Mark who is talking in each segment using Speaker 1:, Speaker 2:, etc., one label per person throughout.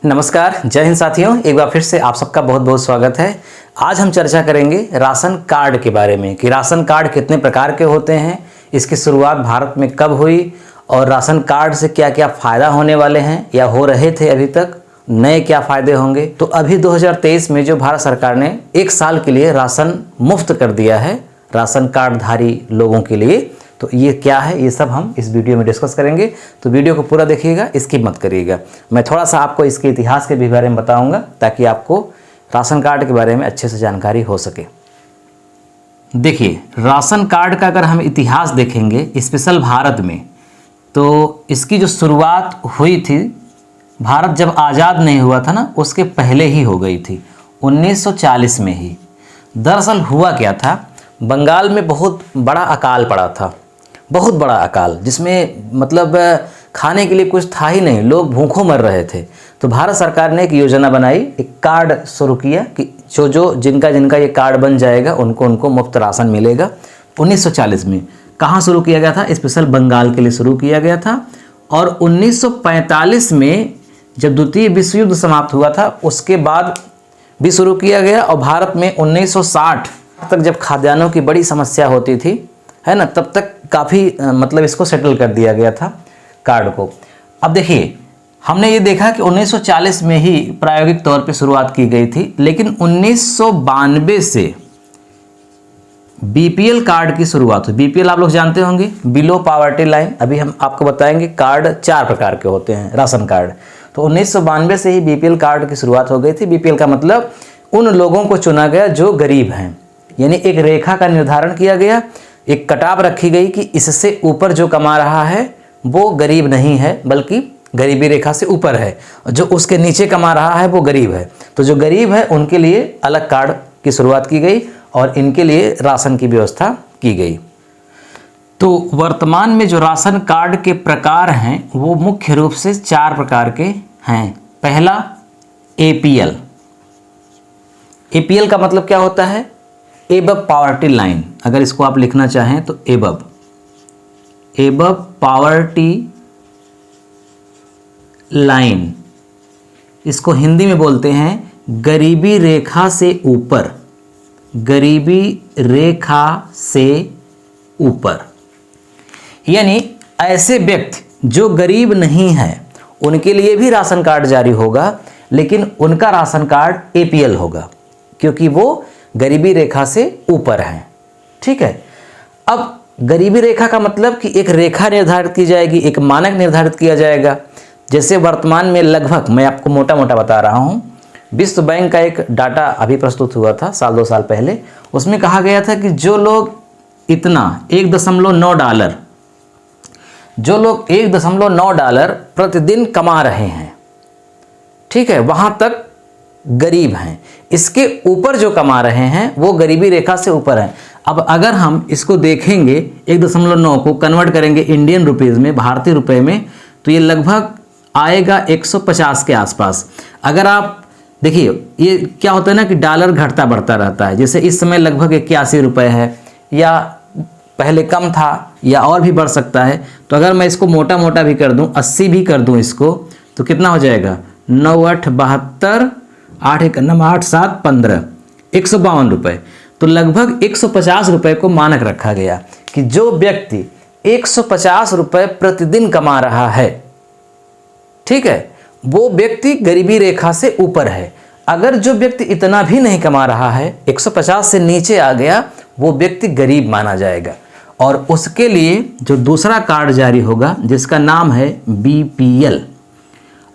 Speaker 1: नमस्कार, जय हिंद साथियों। एक बार फिर से आप सबका बहुत बहुत स्वागत है। आज हम चर्चा करेंगे राशन कार्ड के बारे में कि राशन कार्ड कितने प्रकार के होते हैं, इसकी शुरुआत भारत में कब हुई और राशन कार्ड से क्या क्या फ़ायदा होने वाले हैं या हो रहे थे, अभी तक नए क्या फ़ायदे होंगे। तो अभी 2023 में जो भारत सरकार ने 1 साल के लिए राशन मुफ्त कर दिया है राशन कार्डधारी लोगों के लिए, तो ये क्या है, ये सब हम इस वीडियो में डिस्कस करेंगे। तो वीडियो को पूरा देखिएगा, स्किप मत करिएगा। मैं थोड़ा सा आपको इसके इतिहास के भी बारे में बताऊंगा ताकि आपको राशन कार्ड के बारे में अच्छे से जानकारी हो सके। देखिए, राशन कार्ड का अगर हम इतिहास देखेंगे स्पेशल भारत में, तो इसकी जो शुरुआत हुई थी भारत जब आज़ाद नहीं हुआ था ना, उसके पहले ही हो गई थी, 1940 में ही। दरअसल हुआ क्या था, बंगाल में बहुत बड़ा अकाल पड़ा था, बहुत बड़ा अकाल, जिसमें मतलब खाने के लिए कुछ था ही नहीं, लोग भूखों मर रहे थे। तो भारत सरकार ने एक योजना बनाई, एक कार्ड शुरू किया कि जिनका ये कार्ड बन जाएगा उनको मुफ्त राशन मिलेगा। 1940 में कहाँ शुरू किया गया था, स्पेशल बंगाल के लिए शुरू किया गया था। और 1945 में जब द्वितीय विश्व युद्ध समाप्त हुआ था, उसके बाद भी शुरू किया गया। और भारत में 1960 तक जब खाद्यान्नों की बड़ी समस्या होती थी, है ना, तब तक काफ़ी मतलब इसको सेटल कर दिया गया था कार्ड को। अब देखिए, हमने ये देखा कि 1940 में ही प्रायोगिक तौर पे शुरुआत की गई थी, लेकिन 1992 से बीपीएल कार्ड की शुरुआत हुई। बीपीएल आप लोग जानते होंगे, बिलो पॉवर्टी लाइन। अभी हम आपको बताएंगे कार्ड 4 प्रकार के होते हैं राशन कार्ड। तो 1992 से ही बीपीएल कार्ड की शुरुआत हो गई थी। बीपीएल का मतलब उन लोगों को चुना गया जो गरीब हैं, यानी एक रेखा का निर्धारण किया गया, एक कटाव रखी गई कि इससे ऊपर जो कमा रहा है वो गरीब नहीं है, बल्कि गरीबी रेखा से ऊपर है। जो उसके नीचे कमा रहा है वो गरीब है। तो जो गरीब है उनके लिए अलग कार्ड की शुरुआत की गई और इनके लिए राशन की व्यवस्था की गई। तो वर्तमान में जो राशन कार्ड के प्रकार हैं वो मुख्य रूप से 4 प्रकार के हैं। पहला एपीएल। एपीएल का मतलब क्या होता है, एबव पॉवर्टी लाइन। अगर इसको आप लिखना चाहें तो एबव पॉवर्टी लाइन, इसको हिंदी में बोलते हैं गरीबी रेखा से ऊपर। गरीबी रेखा से ऊपर यानी ऐसे व्यक्ति जो गरीब नहीं है उनके लिए भी राशन कार्ड जारी होगा, लेकिन उनका राशन कार्ड एपीएल होगा क्योंकि वो गरीबी रेखा से ऊपर है। ठीक है। अब गरीबी रेखा का मतलब कि एक रेखा निर्धारित की जाएगी, एक मानक निर्धारित किया जाएगा। जैसे वर्तमान में लगभग, मैं आपको मोटा मोटा बता रहा हूँ, विश्व बैंक का एक डाटा अभी प्रस्तुत हुआ था 1-2 साल पहले। उसमें कहा गया था कि जो लोग इतना 1.9 डॉलर, जो लोग 1.9 डॉलर प्रतिदिन कमा रहे हैं, ठीक है, वहाँ तक गरीब हैं। इसके ऊपर जो कमा रहे हैं वो गरीबी रेखा से ऊपर हैं। अब अगर हम इसको देखेंगे 1.9 को कन्वर्ट करेंगे इंडियन रुपीज़ में, भारतीय रुपए में, तो ये लगभग आएगा 150 के आसपास। अगर आप देखिए, ये क्या होता है ना कि डॉलर घटता बढ़ता रहता है। जैसे इस समय लगभग 81 रुपये है, या पहले कम था, या और भी बढ़ सकता है। तो अगर मैं इसको मोटा मोटा भी कर दूं, 80 भी कर दूं इसको, तो कितना हो जाएगा, 9 8 72, 8 1 9 8 7 15, 152 रुपये। तो लगभग 150 रुपये को मानक रखा गया कि जो व्यक्ति 150 रुपये प्रतिदिन कमा रहा है, ठीक है, वो व्यक्ति गरीबी रेखा से ऊपर है। अगर जो व्यक्ति इतना भी नहीं कमा रहा है, 150 से नीचे आ गया, वो व्यक्ति गरीब माना जाएगा। और उसके लिए जो दूसरा कार्ड जारी होगा जिसका नाम है बीपीएल।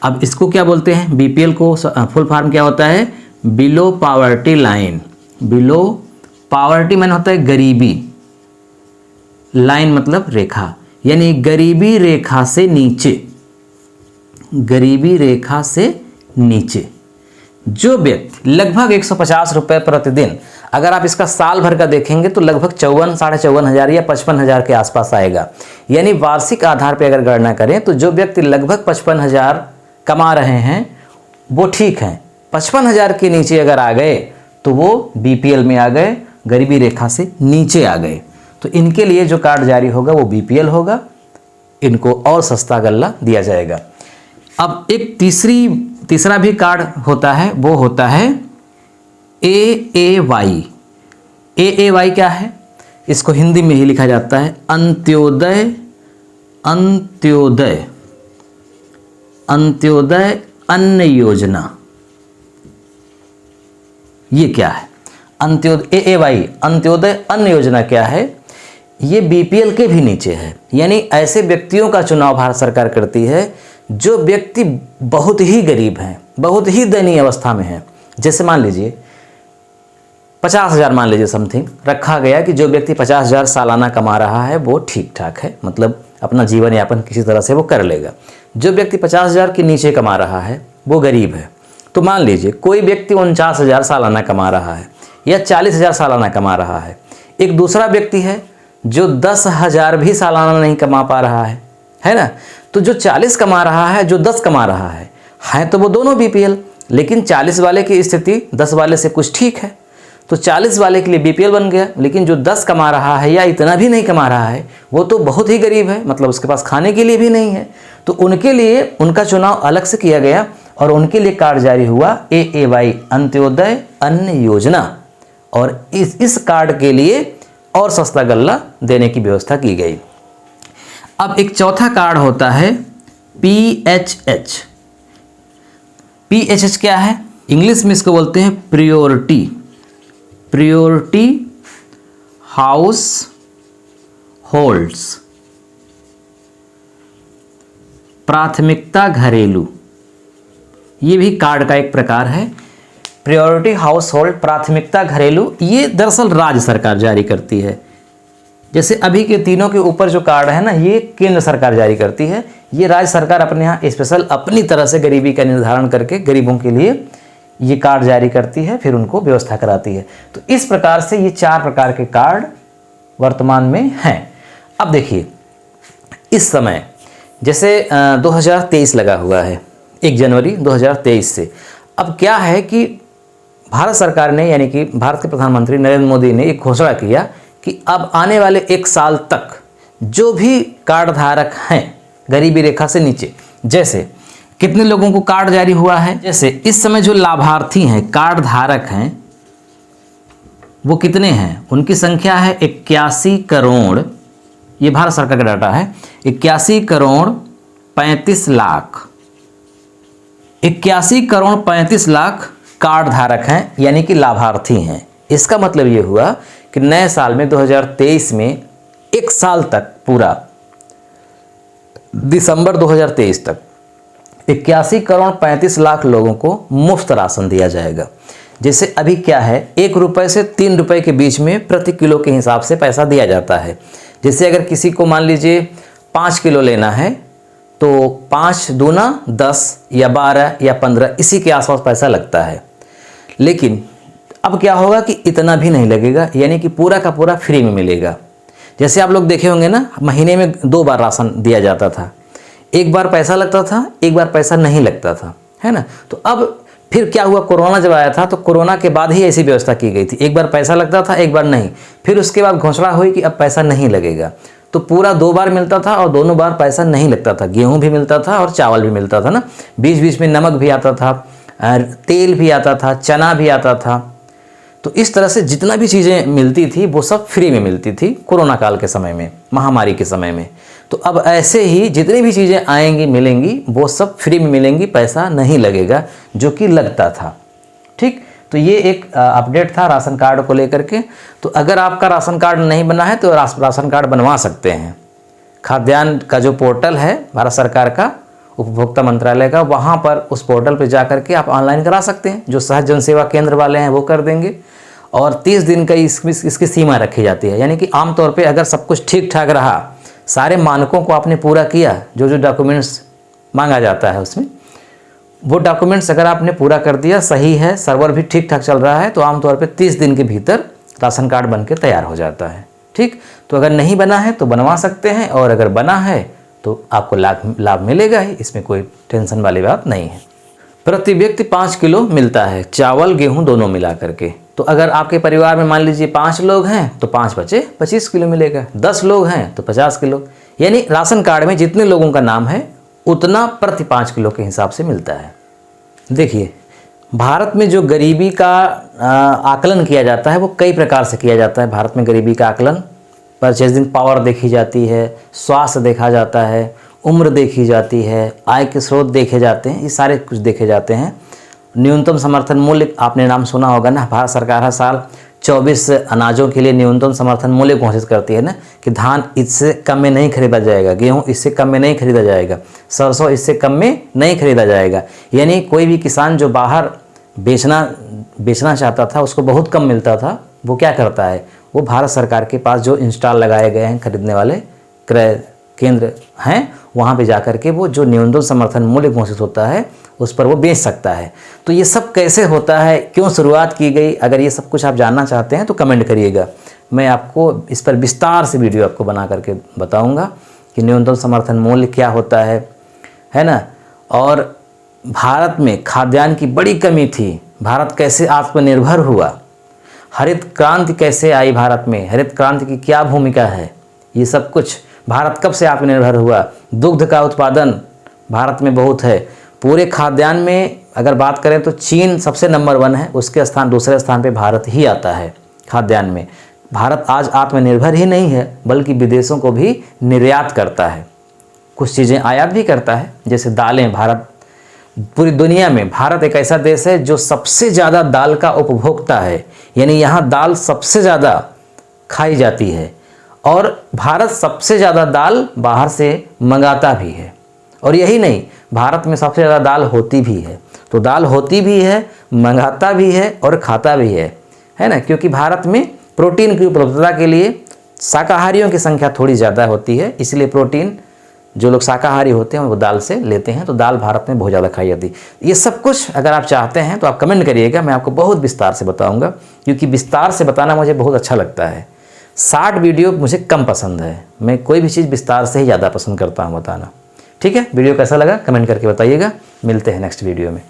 Speaker 1: अब इसको क्या बोलते हैं, बीपीएल को फुल फॉर्म क्या होता है, below poverty line. Below poverty माने होता है गरीबी, लाइन मतलब रेखा, यानी गरीबी रेखा से नीचे। गरीबी रेखा से नीचे जो व्यक्ति लगभग 150 रुपये प्रतिदिन, अगर आप इसका साल भर का देखेंगे तो लगभग 54-54 हज़ार या 55 हज़ार के आसपास आएगा। यानी वार्षिक आधार पर अगर गणना करें तो जो व्यक्ति लगभग 55 हज़ार कमा रहे हैं वो ठीक हैं। 55 हज़ार के नीचे अगर आ गए तो वो बीपीएल में आ गए, गरीबी रेखा से नीचे आ गए। तो इनके लिए जो कार्ड जारी होगा वो बीपीएल होगा, इनको और सस्ता गल्ला दिया जाएगा। अब एक तीसरा भी कार्ड होता है, वो होता है AAY। AAY क्या है? इसको हिंदी में ही लिखा जाता है अंत्योदय अंत्योदय अंत्योदय अन्न योजना। ये क्या है? अंत्योदय AAY अंत्योदय अन्न योजना क्या है? ये BPL के भी नीचे है, यानी ऐसे व्यक्तियों का चुनाव भारत सरकार करती है जो व्यक्ति बहुत ही गरीब हैं, बहुत ही दयनीय अवस्था में हैं। जैसे मान लीजिए 50,000 मान लीजिए समथिंग रखा गया कि जो व्यक्ति 50,000 सालाना कमा रहा है वो ठीक ठाक है, मतलब अपना जीवन यापन किसी तरह से वो कर लेगा। जो व्यक्ति 50,000 के नीचे कमा रहा है वो गरीब है। तो मान लीजिए कोई व्यक्ति 49,000 सालाना कमा रहा है या 40,000 सालाना कमा रहा है, एक दूसरा व्यक्ति है जो 10,000 भी सालाना नहीं कमा पा रहा है ना। तो जो 40 कमा रहा है, जो 10 कमा रहा है तो वो दोनों BPL, लेकिन 40 वाले की स्थिति 10 वाले से कुछ ठीक है, तो 40 वाले के लिए BPL बन गया। लेकिन जो 10 कमा रहा है या इतना भी नहीं कमा रहा है वो तो बहुत ही गरीब है, मतलब उसके पास खाने के लिए भी नहीं है। तो उनके लिए उनका चुनाव अलग से किया गया और उनके लिए कार्ड जारी हुआ AAY अंत्योदय अन्न योजना, और इस कार्ड के लिए और सस्ता गल्ला देने की व्यवस्था की गई। अब एक चौथा कार्ड होता है PHH। PHH क्या है? इंग्लिश में इसको बोलते हैं प्रियोरिटी हाउस होल्ड्स, प्राथमिकता घरेलू। ये भी कार्ड का एक प्रकार है। प्रायोरिटी हाउस होल्ड, प्राथमिकता घरेलू, ये दरअसल राज्य सरकार जारी करती है। जैसे अभी के तीनों के ऊपर जो कार्ड है ना, ये केंद्र सरकार जारी करती है, ये राज्य सरकार अपने यहाँ स्पेशल अपनी तरह से गरीबी का निर्धारण करके गरीबों के लिए ये कार्ड जारी करती है, फिर उनको व्यवस्था कराती है। तो इस प्रकार से ये 4 प्रकार के कार्ड वर्तमान में हैं। अब देखिए इस समय जैसे 2023 लगा हुआ है, 1 जनवरी 2023 से। अब क्या है कि भारत सरकार ने, यानी कि भारत के प्रधानमंत्री नरेंद्र मोदी ने एक घोषणा किया कि अब आने वाले 1 साल तक जो भी कार्ड धारक हैं गरीबी रेखा से नीचे, जैसे कितने लोगों को कार्ड जारी हुआ है, जैसे इस समय जो लाभार्थी हैं, कार्ड धारक हैं, वो कितने हैं? उनकी संख्या है 81 करोड़, ये भारत सरकार का डाटा है, 81 करोड़ 35 लाख, 81 करोड़ 35 लाख कार्ड धारक हैं, यानी कि लाभार्थी हैं। इसका मतलब ये हुआ कि नए साल में 2023 में 1 साल तक, पूरा दिसंबर 2023 तक 81 करोड़ 35 लाख लोगों को मुफ्त राशन दिया जाएगा। जैसे अभी क्या है, 1 रुपये से 3 रुपये के बीच में प्रति किलो के हिसाब से पैसा दिया जाता है। जैसे अगर किसी को मान लीजिए 5 किलो लेना है तो 5 दूना 10 या 12 या 15 इसी के आसपास पैसा लगता है। लेकिन अब क्या होगा कि इतना भी नहीं लगेगा, यानी कि पूरा का पूरा फ्री में मिलेगा। जैसे आप लोग देखे होंगे ना, महीने में 2 बार राशन दिया जाता था, 1 बार पैसा लगता था, 1 बार पैसा नहीं लगता था, है ना। तो अब फिर क्या हुआ, कोरोना जब आया था तो कोरोना के बाद ही ऐसी व्यवस्था की गई थी, 1 बार पैसा लगता था, 1 बार नहीं। फिर उसके बाद घोषणा हुई कि अब पैसा नहीं लगेगा, तो पूरा 2 बार मिलता था और दोनों बार पैसा नहीं लगता था। गेहूं भी मिलता था और चावल भी मिलता था ना, बीच बीच में नमक भी आता था, तेल भी आता था, चना भी आता था। तो इस तरह से जितना भी चीज़ें मिलती थी वो सब फ्री में मिलती थी कोरोना काल के समय में, महामारी के समय में। तो अब ऐसे ही जितनी भी चीज़ें आएंगी मिलेंगी वो सब फ्री में मिलेंगी, पैसा नहीं लगेगा जो कि लगता था। ठीक, तो ये एक अपडेट था राशन कार्ड को लेकर के। तो अगर आपका राशन कार्ड नहीं बना है तो राशन कार्ड बनवा सकते हैं। खाद्यान्न का जो पोर्टल है भारत सरकार का, उपभोक्ता मंत्रालय का, वहाँ पर उस पोर्टल पर जा कर के आप ऑनलाइन करा सकते हैं। जो सहज जन सेवा केंद्र वाले हैं वो कर देंगे, और 30 दिन का इसकी सीमा रखी जाती है। यानी कि आमतौर पर अगर सब कुछ ठीक ठाक रहा, सारे मानकों को आपने पूरा किया, जो जो डॉक्यूमेंट्स मांगा जाता है उसमें, वो डॉक्यूमेंट्स अगर आपने पूरा कर दिया, सही है, सर्वर भी ठीक ठाक चल रहा है, तो आमतौर पे 30 दिन के भीतर राशन कार्ड बन के तैयार हो जाता है। ठीक, तो अगर नहीं बना है तो बनवा सकते हैं, और अगर बना है तो आपको लाभ मिलेगा ही, इसमें कोई टेंशन वाली बात नहीं है। प्रति व्यक्ति 5 किलो मिलता है, चावल गेहूँ दोनों मिला करके। तो अगर आपके परिवार में मान लीजिए 5 लोग हैं तो 5 बचे 25 किलो मिलेगा, 10 लोग हैं तो 50 किलो। यानी राशन कार्ड में जितने लोगों का नाम है उतना प्रति 5 किलो के हिसाब से मिलता है। देखिए, भारत में जो गरीबी का आकलन किया जाता है वो कई प्रकार से किया जाता है। भारत में गरीबी का आकलन परचेजिंग पावर देखी जाती है, स्वास्थ्य देखा जाता है, उम्र देखी जाती है, आय के स्रोत देखे जाते हैं, ये सारे कुछ देखे जाते हैं। न्यूनतम समर्थन मूल्य आपने नाम सुना होगा ना, भारत सरकार हर साल 24 अनाजों के लिए न्यूनतम समर्थन मूल्य घोषित करती है ना, कि धान इससे कम में नहीं खरीदा जाएगा, गेहूं इससे कम में नहीं खरीदा जाएगा, सरसों इससे कम में नहीं खरीदा जाएगा। यानी कोई भी किसान जो बाहर बेचना चाहता था, उसको बहुत कम मिलता था, वो क्या करता है, वो भारत सरकार के पास जो इंस्टॉल लगाए गए हैं खरीदने वाले क्रय केंद्र हैं, वहाँ पे जाकर के वो जो न्यूनतम समर्थन मूल्य घोषित होता है उस पर वो बेच सकता है। तो ये सब कैसे होता है, क्यों शुरुआत की गई, अगर ये सब कुछ आप जानना चाहते हैं तो कमेंट करिएगा। मैं आपको इस पर विस्तार से वीडियो आपको बना करके बताऊंगा कि न्यूनतम समर्थन मूल्य क्या होता है ना। और भारत में खाद्यान्न की बड़ी कमी थी, भारत कैसे आत्मनिर्भर हुआ, हरित क्रांति कैसे आई भारत में, हरित क्रांति की क्या भूमिका है, ये सब कुछ, भारत कब से आत्मनिर्भर हुआ, दुग्ध का उत्पादन भारत में बहुत है। पूरे खाद्यान्न में अगर बात करें तो चीन सबसे नंबर 1 है, उसके दूसरे स्थान पे भारत ही आता है खाद्यान्न में। भारत आज आत्मनिर्भर ही नहीं है बल्कि विदेशों को भी निर्यात करता है, कुछ चीज़ें आयात भी करता है, जैसे दालें। भारत पूरी दुनिया में, भारत एक ऐसा देश है जो सबसे ज़्यादा दाल का उपभोक्ता है, यानी यहाँ दाल सबसे ज़्यादा खाई जाती है, और भारत सबसे ज़्यादा दाल बाहर से मंगाता भी है। और यही नहीं, भारत में सबसे ज़्यादा दाल होती भी है, तो दाल होती भी है, मंगाता भी है और खाता भी है ना, क्योंकि भारत में प्रोटीन की उपलब्धता के लिए शाकाहारियों की संख्या थोड़ी ज़्यादा होती है, इसलिए प्रोटीन जो लोग शाकाहारी होते हैं वो दाल से लेते हैं, तो दाल भारत में बहुत ज़्यादा खाई जाती है। ये सब कुछ अगर आप चाहते हैं तो आप कमेंट करिएगा, मैं आपको बहुत विस्तार से बताऊंगा, क्योंकि विस्तार से बताना मुझे बहुत अच्छा लगता है। शॉर्ट वीडियो मुझे कम पसंद है, मैं कोई भी चीज़ विस्तार से ही ज़्यादा पसंद करता हूँ बताना। ठीक है, वीडियो कैसा लगा कमेंट करके बताइएगा, मिलते हैं नेक्स्ट वीडियो में।